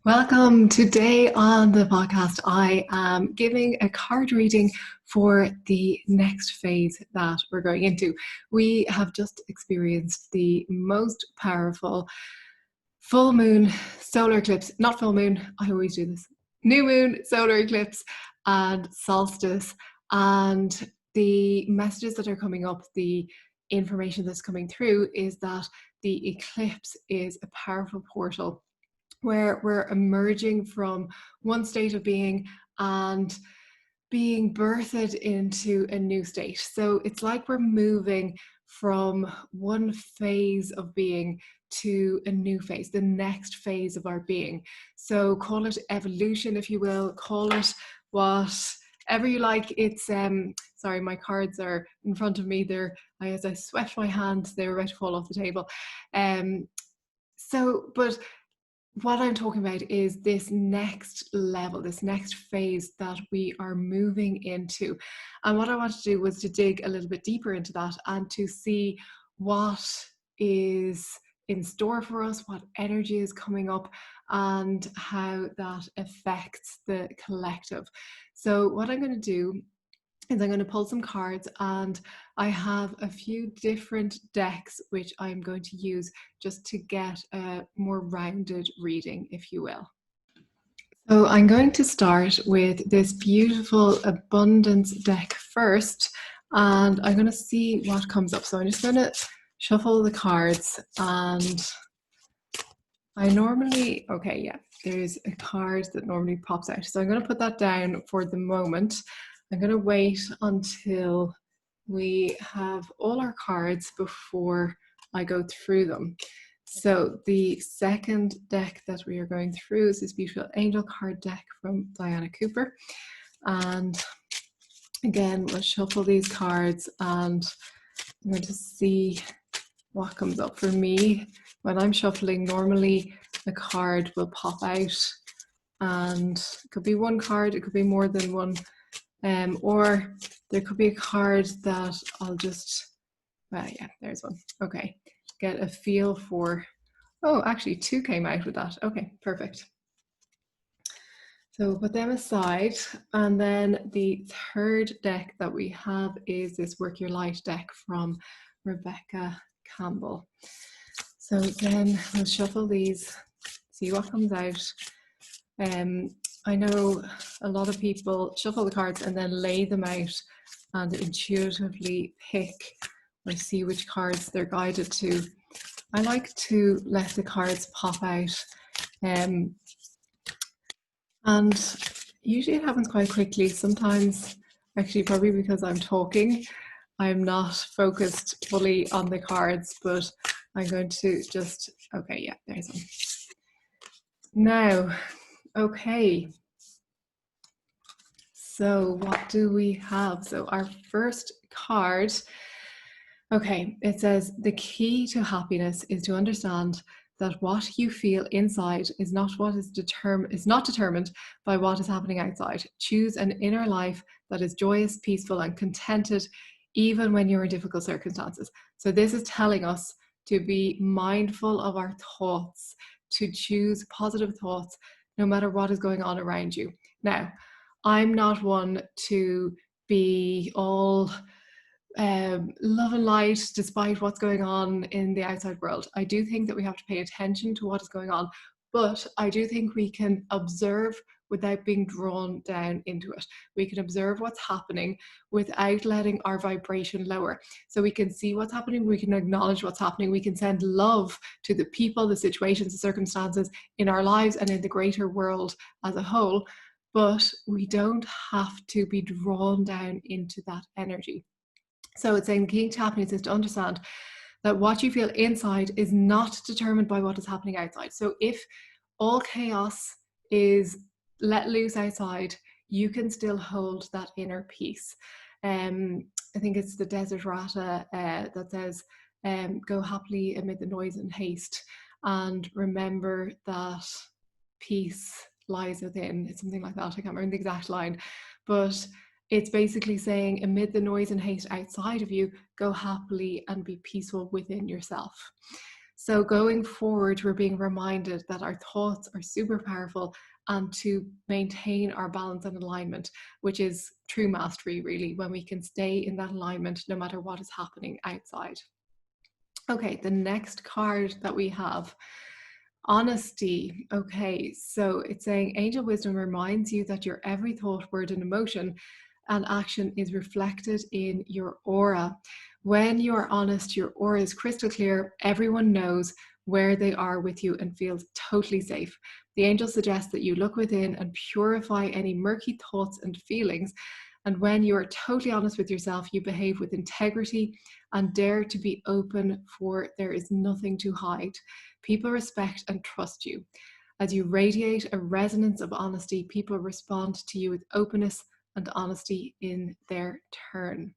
Welcome. Today on the podcast, I am giving a card reading for the next phase that we're going into. We have just experienced the most powerful full moon solar eclipse, not full moon, I always do this, new moon solar eclipse and solstice. And the messages that are coming up, the information that's coming through is that the eclipse is a powerful portal where we're emerging from one state of being and being birthed into a new state. So it's like we're moving from one phase of being to a new phase, the next phase of our being. So call it evolution, if you will, call it whatever you like. It's sorry, my cards are in front of me. As I swept my hands, they were about to fall off the table. But what I'm talking about is this next level, this next phase that we are moving into. And what I wanted to do was to dig a little bit deeper into that and to see what is in store for us, what energy is coming up, and how that affects the collective. So what I'm going to do is I'm going to pull some cards, and I have a few different decks which I'm going to use just to get a more rounded reading, if you will. So I'm going to start with this beautiful abundance deck first, and I'm going to see what comes up. So I'm just going to shuffle the cards, and there's a card that normally pops out. So I'm going to put that down for the moment. I'm going to wait until we have all our cards before I go through them. So the second deck that we are going through is this beautiful angel card deck from Diana Cooper. And again, we'll shuffle these cards and I'm going to see what comes up for me. When I'm shuffling, normally a card will pop out, and it could be one card, it could be more than one. Or there could be a card that I'll just, there's one. Okay, get a feel for. Oh, actually two came out with that. Okay, perfect. So put them aside. And then the third deck that we have is this Work Your Light deck from Rebecca Campbell. So again, we'll shuffle these, see what comes out. I know a lot of people shuffle the cards and then lay them out and intuitively pick or see which cards they're guided to. I like to let the cards pop out, and usually it happens quite quickly. Sometimes, actually probably because I'm talking, I'm not focused fully on the cards, but I'm going to just, okay, yeah, there's one. Now, okay. So what do we have? So our first card, okay, it says the key to happiness is to understand that what you feel inside is not determined by what is happening outside. Choose an inner life that is joyous, peaceful, and contented, even when you're in difficult circumstances. So this is telling us to be mindful of our thoughts, to choose positive thoughts, no matter what is going on around you. Now, I'm not one to be all love and light despite what's going on in the outside world. I do think that we have to pay attention to what is going on, but I do think we can observe without being drawn down into it. We can observe what's happening without letting our vibration lower. So we can see what's happening, we can acknowledge what's happening, we can send love to the people, the situations, the circumstances in our lives and in the greater world as a whole, but we don't have to be drawn down into that energy. So it's saying the key to happiness is to understand that what you feel inside is not determined by what is happening outside. So if all chaos is let loose outside, you can still hold that inner peace. I think it's the Desert Rata that says, go happily amid the noise and haste, and remember that peace lies within. It's something like that. I can't remember the exact line, but it's basically saying amid the noise and hate outside of you, go happily and be peaceful within yourself. So going forward, we're being reminded that our thoughts are super powerful and to maintain our balance and alignment, which is true mastery, really, when we can stay in that alignment no matter what is happening outside. Okay, the next card that we have, honesty. Okay, so it's saying angel wisdom reminds you that your every thought, word, and emotion and action is reflected in your aura. When you are honest, your aura is crystal clear. Everyone knows where they are with you and feels totally safe. The angel suggests that you look within and purify any murky thoughts and feelings. And when you are totally honest with yourself, you behave with integrity and dare to be open, for there is nothing to hide. People respect and trust you. As you radiate a resonance of honesty, people respond to you with openness and honesty in their turn.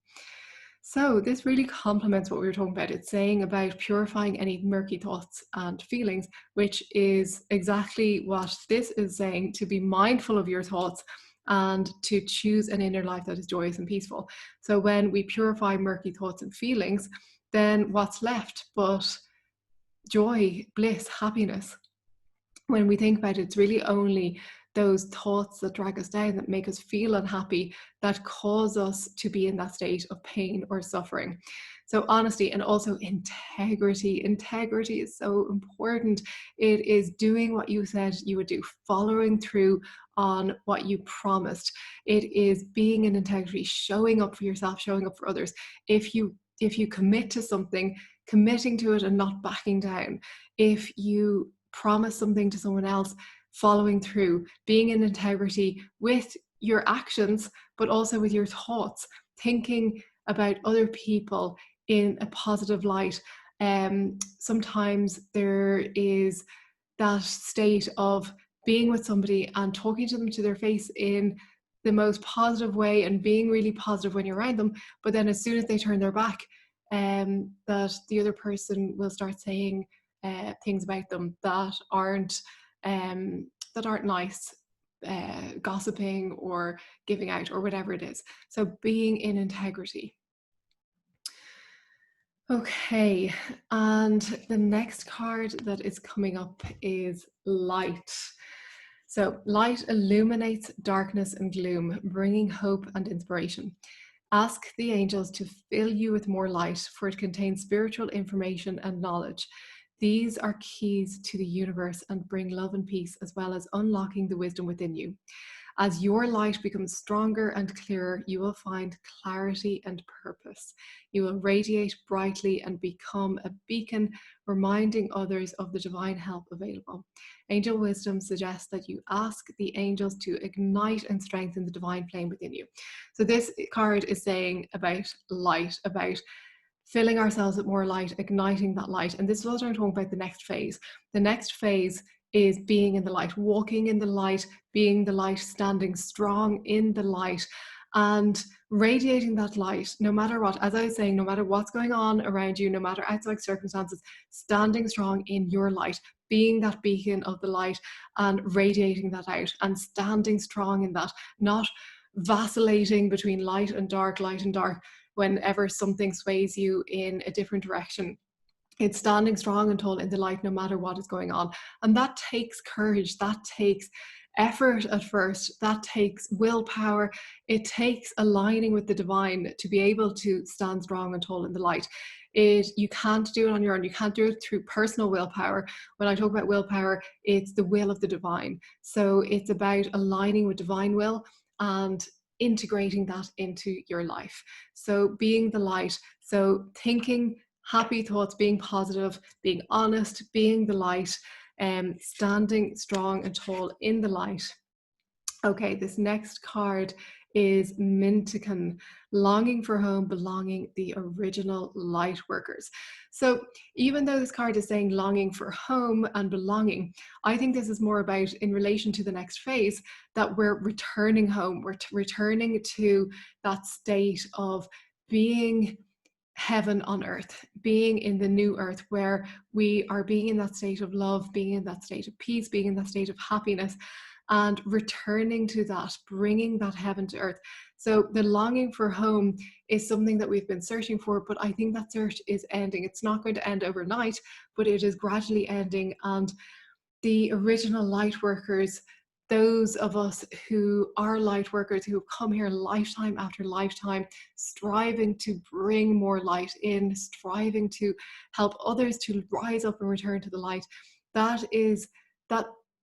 So this really complements what we were talking about. It's saying about purifying any murky thoughts and feelings, which is exactly what this is saying, to be mindful of your thoughts and to choose an inner life that is joyous and peaceful. So when we purify murky thoughts and feelings, then what's left but joy, bliss, happiness? When we think about it, it's really only those thoughts that drag us down, that make us feel unhappy, that cause us to be in that state of pain or suffering. So honesty and also integrity. Integrity is so important. It is doing what you said you would do, following through on what you promised. It is being in integrity, showing up for yourself, showing up for others. If you commit to something, committing to it and not backing down. If you promise something to someone else, following through, being in integrity with your actions, but also with your thoughts, thinking about other people in a positive light. Sometimes there is that state of being with somebody and talking to them to their face in the most positive way and being really positive when you're around them, but then as soon as they turn their back, that the other person will start saying things about them that aren't nice, gossiping or giving out or whatever it is. So being in integrity. Okay, and the next card that is coming up is light. So light illuminates darkness and gloom, bringing hope and inspiration. Ask the angels to fill you with more light, for it contains spiritual information and knowledge. These are keys to the universe and bring love and peace, as well as unlocking the wisdom within you. As your light becomes stronger and clearer, you will find clarity and purpose. You will radiate brightly and become a beacon, reminding others of the divine help available. Angel wisdom suggests that you ask the angels to ignite and strengthen the divine flame within you. So this card is saying about light, about filling ourselves with more light, igniting that light. And this is what I'm talking about the next phase. The next phase is being in the light, walking in the light, being the light, standing strong in the light and radiating that light no matter what. As I was saying, no matter what's going on around you, no matter outside circumstances, standing strong in your light, being that beacon of the light and radiating that out and standing strong in that, not vacillating between light and dark whenever something sways you in a different direction. It's standing strong and tall in the light no matter what is going on. And that takes courage, that takes effort at first, that takes willpower, it takes aligning with the divine to be able to stand strong and tall in the light. You can't do it on your own. You can't do it through personal willpower. When I talk about willpower, it's the will of the divine. So it's about aligning with divine will and integrating that into your life. So being the light, so thinking happy thoughts, being positive, being honest, being the light, standing strong and tall in the light. Okay, this next card is Mintican, longing for home, belonging, the original light workers. So even though this card is saying longing for home and belonging, I think this is more about, in relation to the next phase, that we're returning home. We're returning to that state of being heaven on earth, being in the new earth, where we are being in that state of love, being in that state of peace, being in that state of happiness. and returning to that, bringing that heaven to earth. So the longing for home is something that we've been searching for, but I think that search is ending. It's not going to end overnight, but it is gradually ending. And the original light workers, those of us who are light workers, who have come here lifetime after lifetime, striving to bring more light in, striving to help others to rise up and return to the light, that is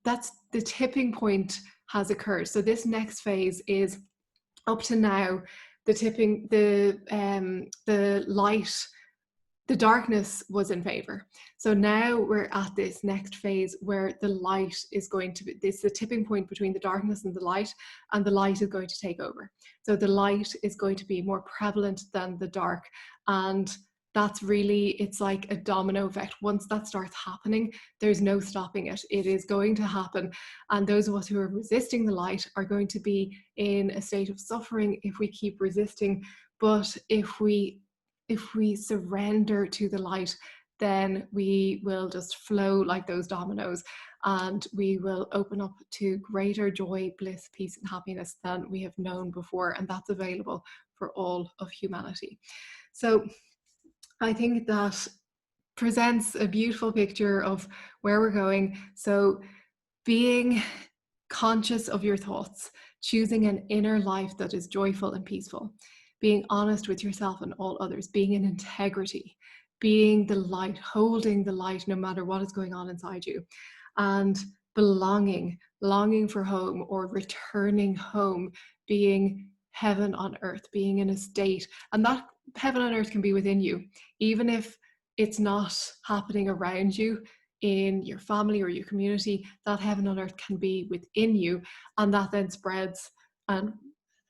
that's the tipping point has occurred. So this next phase is, up to now, the light, the darkness was in favor. So now we're at this next phase where the light is going to be, this the tipping point between the darkness and the light is going to take over. So the light is going to be more prevalent than the dark. And that's really, it's like a domino effect. Once that starts happening, there's no stopping it. It is going to happen. And those of us who are resisting the light are going to be in a state of suffering if we keep resisting. But if we surrender to the light, then we will just flow like those dominoes, and we will open up to greater joy, bliss, peace, and happiness than we have known before. And that's available for all of humanity. So I think that presents a beautiful picture of where we're going. So being conscious of your thoughts, choosing an inner life that is joyful and peaceful, being honest with yourself and all others, being in integrity, being the light, holding the light no matter what is going on inside you, and belonging, longing for home or returning home, being heaven on earth, being in a state, and that heaven on earth can be within you, even if it's not happening around you in your family or your community. That heaven on earth can be within you, and that then spreads, and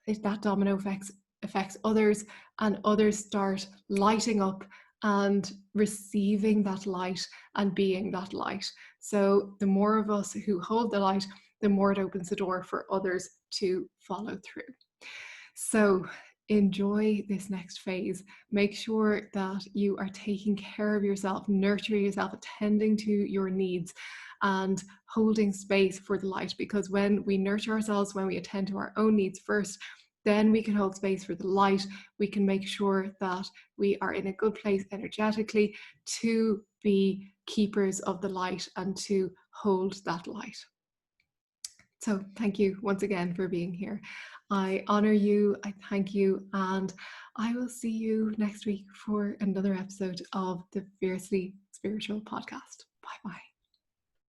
that domino affects others, and others start lighting up and receiving that light and being that light. So the more of us who hold the light, the more it opens the door for others to follow through. So enjoy this next phase. Make sure that you are taking care of yourself, nurturing yourself, attending to your needs, and holding space for the light. Because when we nurture ourselves, when we attend to our own needs first, then we can hold space for the light. We can make sure that we are in a good place energetically to be keepers of the light and to hold that light. So thank you once again for being here. I honor you, I thank you, and I will see you next week for another episode of the Fiercely Spiritual podcast. Bye-bye.